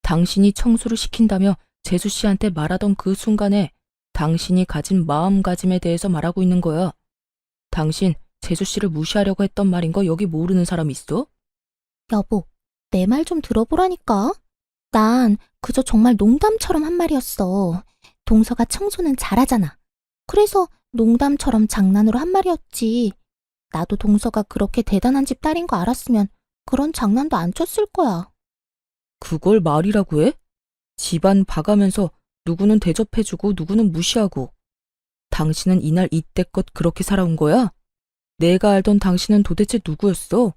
당신이 청소를 시킨다며 재수 씨한테 말하던 그 순간에 당신이 가진 마음가짐에 대해서 말하고 있는 거야. 당신 재수 씨를 무시하려고 했던 말인 거 여기 모르는 사람 있어? 여보, 내 말 좀 들어보라니까. 난 그저 정말 농담처럼 한 말이었어. 동서가 청소는 잘하잖아. 그래서 농담처럼 장난으로 한 말이었지. 나도 동서가 그렇게 대단한 집 딸인 거 알았으면 그런 장난도 안 쳤을 거야. 그걸 말이라고 해? 집안 봐가면서 누구는 대접해주고 누구는 무시하고. 당신은 이날 이때껏 그렇게 살아온 거야? 내가 알던 당신은 도대체 누구였어?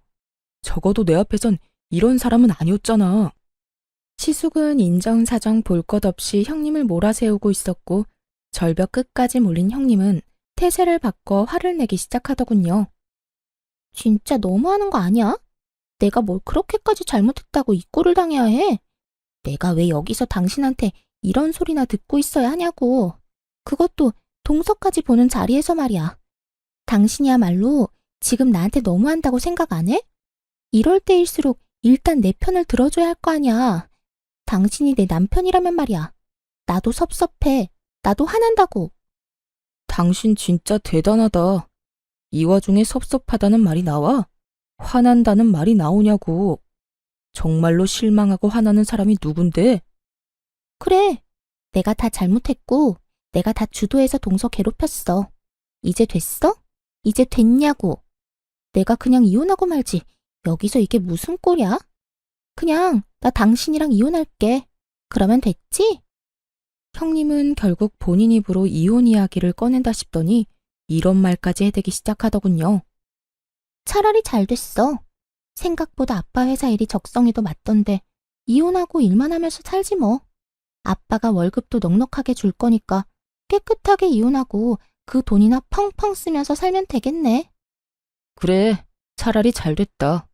적어도 내 앞에선 이런 사람은 아니었잖아. 시숙은 인정사정 볼 것 없이 형님을 몰아세우고 있었고 절벽 끝까지 몰린 형님은 태세를 바꿔 화를 내기 시작하더군요. 진짜 너무하는 거 아니야? 내가 뭘 그렇게까지 잘못했다고 이 꼴을 당해야 해? 내가 왜 여기서 당신한테 이런 소리나 듣고 있어야 하냐고. 그것도 동서까지 보는 자리에서 말이야. 당신이야말로 지금 나한테 너무한다고 생각 안 해? 이럴 때일수록 일단 내 편을 들어줘야 할 거 아니야. 당신이 내 남편이라면 말이야. 나도 섭섭해. 나도 화난다고. 당신 진짜 대단하다. 이 와중에 섭섭하다는 말이 나와? 화난다는 말이 나오냐고. 정말로 실망하고 화나는 사람이 누군데? 그래. 내가 다 잘못했고 내가 다 주도해서 동서 괴롭혔어. 이제 됐어? 이제 됐냐고. 내가 그냥 이혼하고 말지. 여기서 이게 무슨 꼴이야? 그냥 나 당신이랑 이혼할게. 그러면 됐지? 형님은 결국 본인 입으로 이혼 이야기를 꺼낸다 싶더니 이런 말까지 해대기 시작하더군요. 차라리 잘 됐어. 생각보다 아빠 회사 일이 적성에도 맞던데 이혼하고 일만 하면서 살지 뭐. 아빠가 월급도 넉넉하게 줄 거니까 깨끗하게 이혼하고 그 돈이나 펑펑 쓰면서 살면 되겠네. 그래, 차라리 잘 됐다.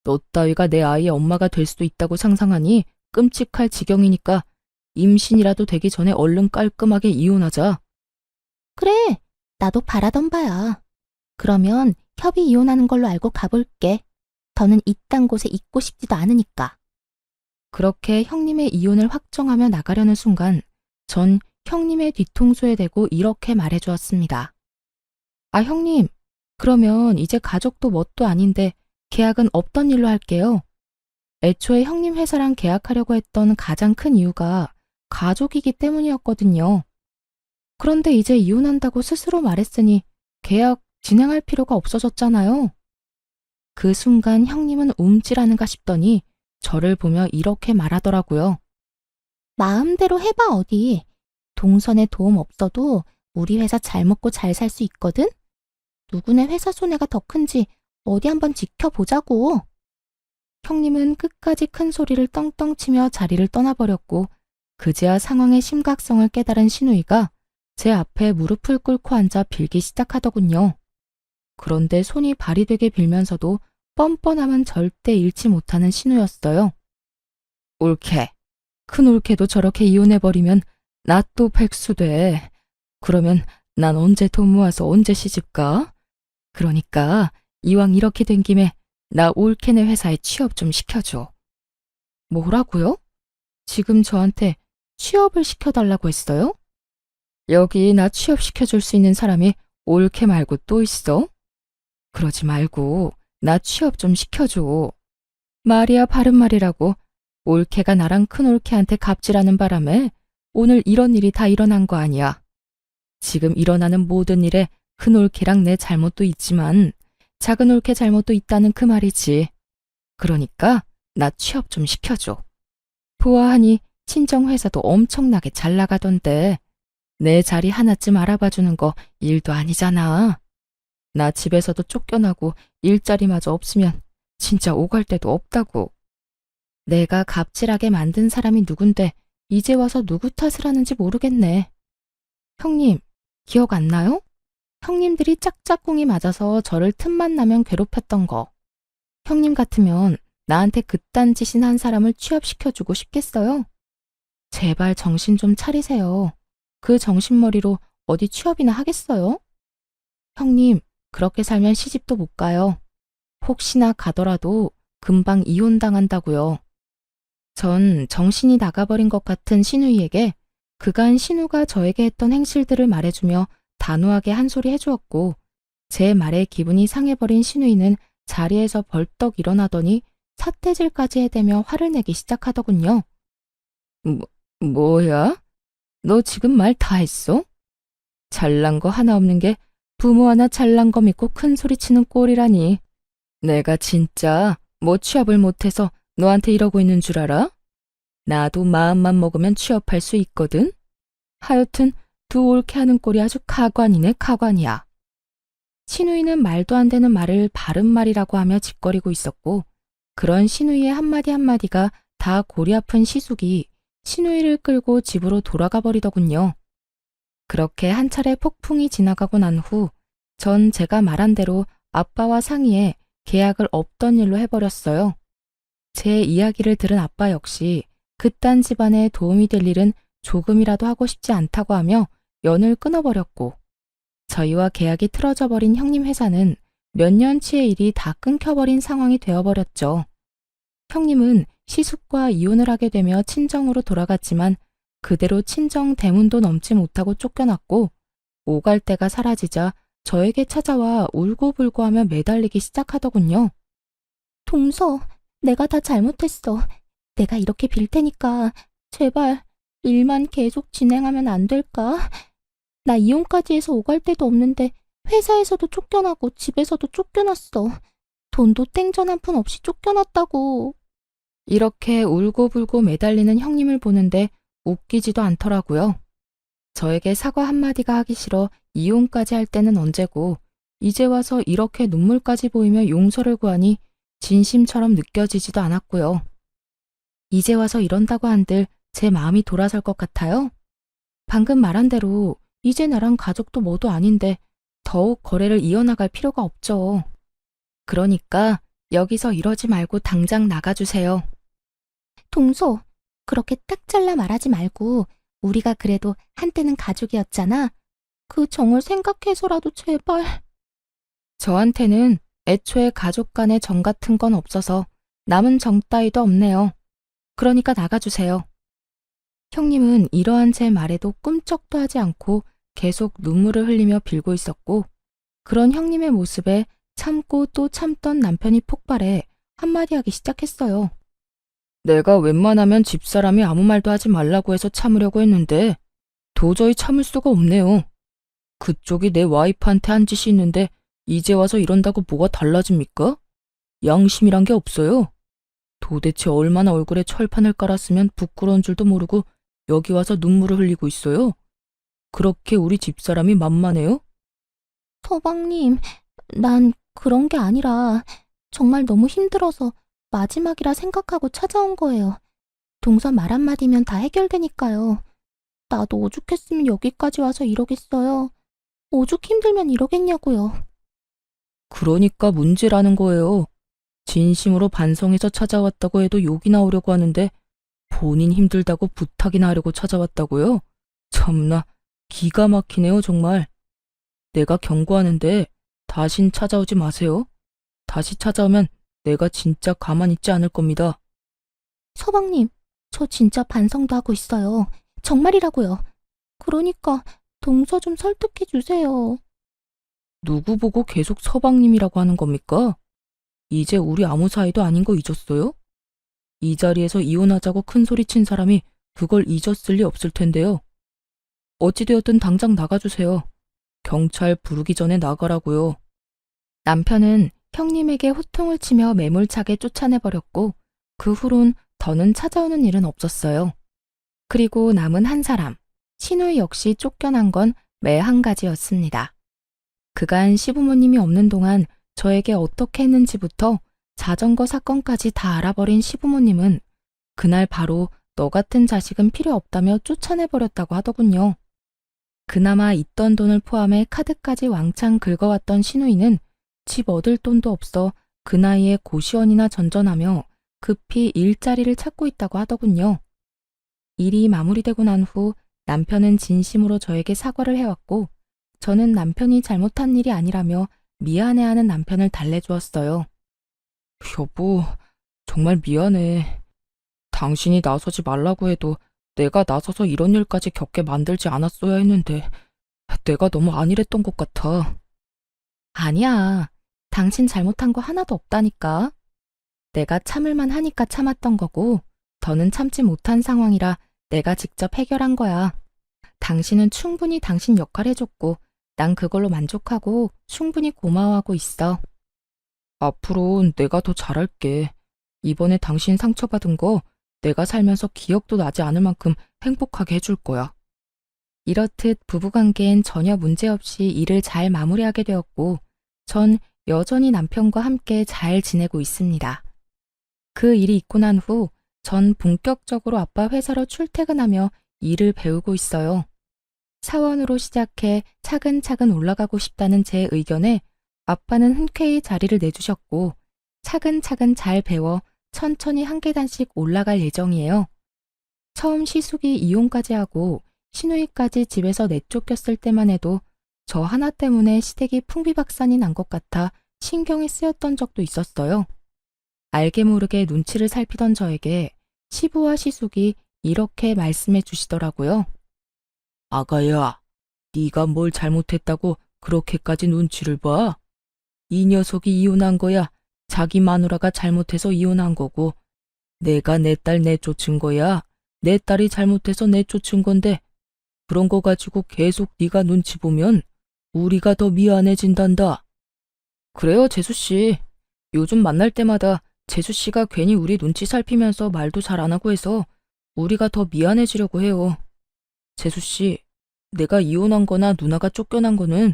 너 따위가 내 아이의 엄마가 될 수도 있다고 상상하니 끔찍할 지경이니까 임신이라도 되기 전에 얼른 깔끔하게 이혼하자. 그래, 나도 바라던 바야. 그러면 협의 이혼하는 걸로 알고 가볼게. 더는 이딴 곳에 있고 싶지도 않으니까. 그렇게 형님의 이혼을 확정하며 나가려는 순간 전 형님의 뒤통수에 대고 이렇게 말해주었습니다. 아, 형님, 그러면 이제 가족도 뭣도 아닌데 계약은 없던 일로 할게요. 애초에 형님 회사랑 계약하려고 했던 가장 큰 이유가 가족이기 때문이었거든요. 그런데 이제 이혼한다고 스스로 말했으니 계약 진행할 필요가 없어졌잖아요. 그 순간 형님은 움찔하는가 싶더니 저를 보며 이렇게 말하더라고요. 마음대로 해봐, 어디. 동선에 도움 없어도 우리 회사 잘 먹고 잘 살 수 있거든? 누구네 회사 손해가 더 큰지 어디 한번 지켜보자고. 형님은 끝까지 큰 소리를 떵떵 치며 자리를 떠나버렸고 그제야 상황의 심각성을 깨달은 신우이가 제 앞에 무릎을 꿇고 앉아 빌기 시작하더군요. 그런데 손이 발이 되게 빌면서도 뻔뻔함은 절대 잃지 못하는 신우였어요. 올케. 큰 올케도 저렇게 이혼해버리면 나 또 백수돼. 그러면 난 언제 돈 모아서 언제 시집가? 그러니까 이왕 이렇게 된 김에 나 올케네 회사에 취업 좀 시켜줘. 뭐라고요? 지금 저한테 취업을 시켜달라고 했어요? 여기 나 취업시켜줄 수 있는 사람이 올케 말고 또 있어? 그러지 말고 나 취업 좀 시켜줘. 말이야 바른 말이라고. 올케가 나랑 큰 올케한테 갑질하는 바람에 오늘 이런 일이 다 일어난 거 아니야. 지금 일어나는 모든 일에 큰 올케랑 내 잘못도 있지만 작은 올케 잘못도 있다는 그 말이지. 그러니까 나 취업 좀 시켜줘. 보아하니 친정 회사도 엄청나게 잘 나가던데 내 자리 하나쯤 알아봐주는 거 일도 아니잖아. 나 집에서도 쫓겨나고 일자리마저 없으면 진짜 오갈 데도 없다고. 내가 갑질하게 만든 사람이 누군데 이제 와서 누구 탓을 하는지 모르겠네. 형님, 기억 안 나요? 형님들이 짝짝꿍이 맞아서 저를 틈만 나면 괴롭혔던 거. 형님 같으면 나한테 그딴 짓인 한 사람을 취업시켜주고 싶겠어요? 제발 정신 좀 차리세요. 그 정신머리로 어디 취업이나 하겠어요? 형님, 그렇게 살면 시집도 못 가요. 혹시나 가더라도 금방 이혼당한다고요. 전 정신이 나가버린 것 같은 신우이에게 그간 신우가 저에게 했던 행실들을 말해주며 단호하게 한 소리 해주었고 제 말에 기분이 상해버린 신우이는 자리에서 벌떡 일어나더니 삿대질까지 해대며 화를 내기 시작하더군요. 뭐야? 너 지금 말 다 했어? 잘난 거 하나 없는 게 부모 하나 잘난 거 믿고 큰 소리 치는 꼴이라니. 내가 진짜 뭐 취업을 못해서 너한테 이러고 있는 줄 알아? 나도 마음만 먹으면 취업할 수 있거든? 하여튼 두 올케 하는 꼴이 아주 가관이네 가관이야. 신우이는 말도 안 되는 말을 바른 말이라고 하며 짓거리고 있었고 그런 신우이의 한마디 한마디가 다 골이 아픈 시숙이 신우이를 끌고 집으로 돌아가 버리더군요. 그렇게 한 차례 폭풍이 지나가고 난 후 전 제가 말한 대로 아빠와 상의해 계약을 없던 일로 해버렸어요. 제 이야기를 들은 아빠 역시 그딴 집안에 도움이 될 일은 조금이라도 하고 싶지 않다고 하며 연을 끊어버렸고 저희와 계약이 틀어져 버린 형님 회사는 몇 년치의 일이 다 끊겨버린 상황이 되어버렸죠. 형님은 시숙과 이혼을 하게 되며 친정으로 돌아갔지만 그대로 친정 대문도 넘지 못하고 쫓겨났고 오갈 데가 사라지자 저에게 찾아와 울고불고 하며 매달리기 시작하더군요. 동서, 내가 다 잘못했어. 내가 이렇게 빌 테니까 제발 일만 계속 진행하면 안 될까? 나 이혼까지 해서 오갈 데도 없는데 회사에서도 쫓겨나고 집에서도 쫓겨났어. 돈도 땡전 한 푼 없이 쫓겨났다고. 이렇게 울고불고 매달리는 형님을 보는데 웃기지도 않더라고요. 저에게 사과 한마디가 하기 싫어 이혼까지 할 때는 언제고 이제 와서 이렇게 눈물까지 보이며 용서를 구하니 진심처럼 느껴지지도 않았고요. 이제 와서 이런다고 한들 제 마음이 돌아설 것 같아요. 방금 말한 대로 이제 나랑 가족도 뭐도 아닌데 더욱 거래를 이어나갈 필요가 없죠. 그러니까 여기서 이러지 말고 당장 나가주세요. 동서, 그렇게 딱 잘라 말하지 말고 우리가 그래도 한때는 가족이었잖아. 그 정을 생각해서라도 제발. 저한테는 애초에 가족 간의 정 같은 건 없어서 남은 정 따위도 없네요. 그러니까 나가주세요. 형님은 이러한 제 말에도 꿈쩍도 하지 않고 계속 눈물을 흘리며 빌고 있었고 그런 형님의 모습에 참고 또 참던 남편이 폭발해 한마디 하기 시작했어요. 내가 웬만하면 집사람이 아무 말도 하지 말라고 해서 참으려고 했는데 도저히 참을 수가 없네요. 그쪽이 내 와이프한테 한 짓이 있는데 이제 와서 이런다고 뭐가 달라집니까? 양심이란 게 없어요. 도대체 얼마나 얼굴에 철판을 깔았으면 부끄러운 줄도 모르고 여기 와서 눈물을 흘리고 있어요? 그렇게 우리 집사람이 만만해요? 서방님, 난 그런 게 아니라 정말 너무 힘들어서 마지막이라 생각하고 찾아온 거예요. 동서 말 한마디면 다 해결되니까요. 나도 오죽했으면 여기까지 와서 이러겠어요. 오죽 힘들면 이러겠냐고요. 그러니까 문제라는 거예요. 진심으로 반성해서 찾아왔다고 해도 욕이 나오려고 하는데 본인 힘들다고 부탁이나 하려고 찾아왔다고요? 참나, 기가 막히네요, 정말. 내가 경고하는데 다신 찾아오지 마세요. 다시 찾아오면 내가 진짜 가만히 있지 않을 겁니다. 서방님, 저 진짜 반성도 하고 있어요. 정말이라고요. 그러니까 동서 좀 설득해 주세요. 누구 보고 계속 서방님이라고 하는 겁니까? 이제 우리 아무 사이도 아닌 거 잊었어요? 이 자리에서 이혼하자고 큰 소리 친 사람이 그걸 잊었을 리 없을 텐데요. 어찌되었든 당장 나가주세요. 경찰 부르기 전에 나가라고요. 남편은 형님에게 호통을 치며 매몰차게 쫓아내버렸고 그 후론 더는 찾아오는 일은 없었어요. 그리고 남은 한 사람, 신우이 역시 쫓겨난 건 매 한 가지였습니다. 그간 시부모님이 없는 동안 저에게 어떻게 했는지부터 자전거 사건까지 다 알아버린 시부모님은 그날 바로 너 같은 자식은 필요 없다며 쫓아내버렸다고 하더군요. 그나마 있던 돈을 포함해 카드까지 왕창 긁어왔던 신우이는 집 얻을 돈도 없어 그 나이에 고시원이나 전전하며 급히 일자리를 찾고 있다고 하더군요. 일이 마무리되고 난 후 남편은 진심으로 저에게 사과를 해왔고 저는 남편이 잘못한 일이 아니라며 미안해하는 남편을 달래주었어요. 여보, 정말 미안해. 당신이 나서지 말라고 해도 내가 나서서 이런 일까지 겪게 만들지 않았어야 했는데 내가 너무 안일했던 것 같아. 아니야. 당신 잘못한 거 하나도 없다니까. 내가 참을만 하니까 참았던 거고 더는 참지 못한 상황이라 내가 직접 해결한 거야. 당신은 충분히 당신 역할 해줬고 난 그걸로 만족하고 충분히 고마워하고 있어. 앞으로 내가 더 잘할게. 이번에 당신 상처받은 거 내가 살면서 기억도 나지 않을 만큼 행복하게 해줄 거야. 이렇듯 부부관계엔 전혀 문제없이 일을 잘 마무리하게 되었고 전 여전히 남편과 함께 잘 지내고 있습니다. 그 일이 있고 난 후 전 본격적으로 아빠 회사로 출퇴근하며 일을 배우고 있어요. 사원으로 시작해 차근차근 올라가고 싶다는 제 의견에 아빠는 흔쾌히 자리를 내주셨고 차근차근 잘 배워 천천히 한 계단씩 올라갈 예정이에요. 처음 시숙이 이혼까지 하고 시누이까지 집에서 내쫓겼을 때만 해도 저 하나 때문에 시댁이 풍비박산이 난 것 같아 신경이 쓰였던 적도 있었어요. 알게 모르게 눈치를 살피던 저에게 시부와 시숙이 이렇게 말씀해 주시더라고요. 아가야, 네가 뭘 잘못했다고 그렇게까지 눈치를 봐? 이 녀석이 이혼한 거야. 자기 마누라가 잘못해서 이혼한 거고 내가 내 딸 내쫓은 거야. 내 딸이 잘못해서 내쫓은 건데 그런 거 가지고 계속 네가 눈치 보면 우리가 더 미안해진단다. 그래요, 재수씨. 요즘 만날 때마다 재수씨가 괜히 우리 눈치 살피면서 말도 잘 안 하고 해서 우리가 더 미안해지려고 해요. 재수씨, 내가 이혼한 거나 누나가 쫓겨난 거는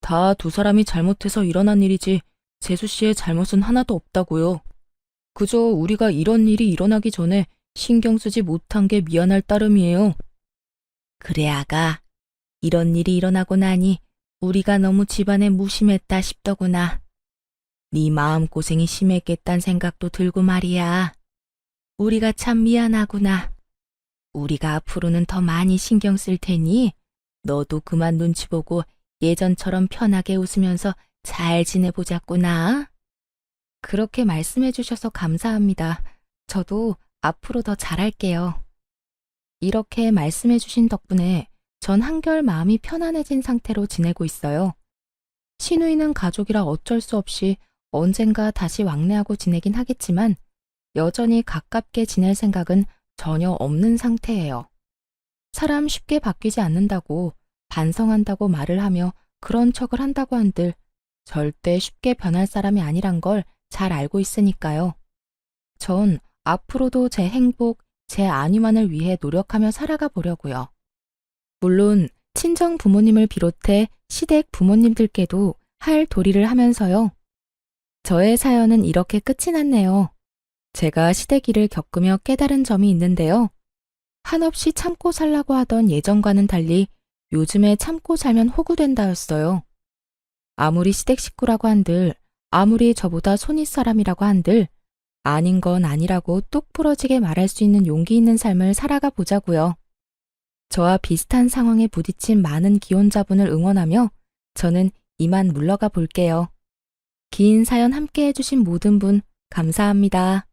다 두 사람이 잘못해서 일어난 일이지 재수씨의 잘못은 하나도 없다고요. 그저 우리가 이런 일이 일어나기 전에 신경 쓰지 못한 게 미안할 따름이에요. 그래 아가, 이런 일이 일어나고 나니 우리가 너무 집안에 무심했다 싶더구나. 네 마음고생이 심했겠단 생각도 들고 말이야. 우리가 참 미안하구나. 우리가 앞으로는 더 많이 신경 쓸 테니 너도 그만 눈치 보고 예전처럼 편하게 웃으면서 잘 지내보자꾸나. 그렇게 말씀해 주셔서 감사합니다. 저도 앞으로 더 잘할게요. 이렇게 말씀해 주신 덕분에 전 한결 마음이 편안해진 상태로 지내고 있어요. 시누이는 가족이라 어쩔 수 없이 언젠가 다시 왕래하고 지내긴 하겠지만 여전히 가깝게 지낼 생각은 전혀 없는 상태예요. 사람 쉽게 바뀌지 않는다고 반성한다고 말을 하며 그런 척을 한다고 한들 절대 쉽게 변할 사람이 아니란 걸 잘 알고 있으니까요. 전 앞으로도 제 행복, 제 안위만을 위해 노력하며 살아가 보려고요. 물론 친정 부모님을 비롯해 시댁 부모님들께도 할 도리를 하면서요. 저의 사연은 이렇게 끝이 났네요. 제가 시댁일을 겪으며 깨달은 점이 있는데요. 한없이 참고 살라고 하던 예전과는 달리 요즘에 참고 살면 호구된다였어요. 아무리 시댁 식구라고 한들, 아무리 저보다 손윗 사람이라고 한들, 아닌 건 아니라고 똑 부러지게 말할 수 있는 용기 있는 삶을 살아가 보자고요. 저와 비슷한 상황에 부딪힌 많은 기혼자분을 응원하며 저는 이만 물러가 볼게요. 긴 사연 함께 해주신 모든 분 감사합니다.